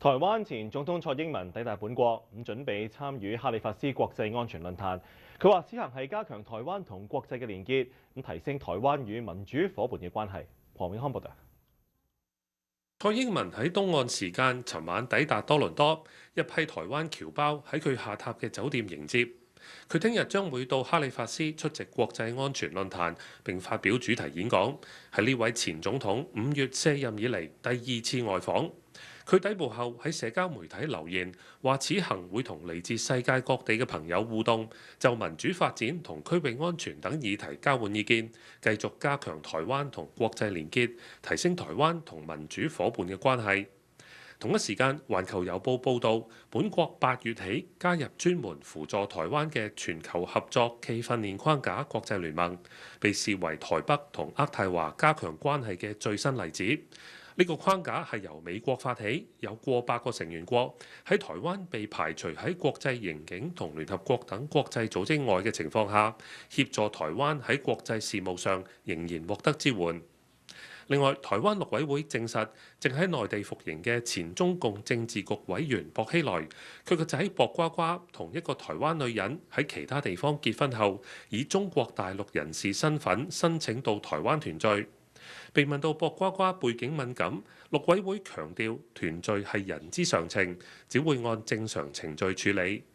台灣前總統蔡英文抵達本國，準備參與哈利法斯國際安全論壇。佢話此行係加強台灣同國際嘅連結，提升台灣與民主伙伴嘅關係。黃永康報道。蔡英文喺東岸時間尋晚抵達多倫多，一批台灣僑胞喺佢下榻嘅酒店迎接。佢聽日將會到哈利法斯出席國際安全論壇，並發表主題演講，係呢位前總統5月卸任以嚟第2次外訪。佢抵埗後喺社交媒體留言，話此行會同嚟自世界各地嘅朋友互動，就民主發展同區域安全等議題交換意見，繼續加強台灣同國際連結，提升台灣同民主伙伴嘅關係。同一時間，《環球郵報》報導，本國8月起加入專門輔助台灣嘅全球合作暨訓練框架國際聯盟，被視為台北同渥太華加強關係嘅最新例子。呢個框架係由美國發起，有過百個成員國喺台灣被排除喺國際刑警同聯合國等國際組織外嘅情況下，協助台灣喺國際事務上仍然獲得支援。另外，台灣陸委會證實，正喺內地服刑嘅前中共政治局委員薄熙來，佢個仔薄瓜瓜同一個台灣女人喺其他地方結婚後，以中國大陸人士身份申請到台灣團聚。被問到薄瓜瓜背景敏感，陸委會強調團聚係人之常情，只會按正常程序處理。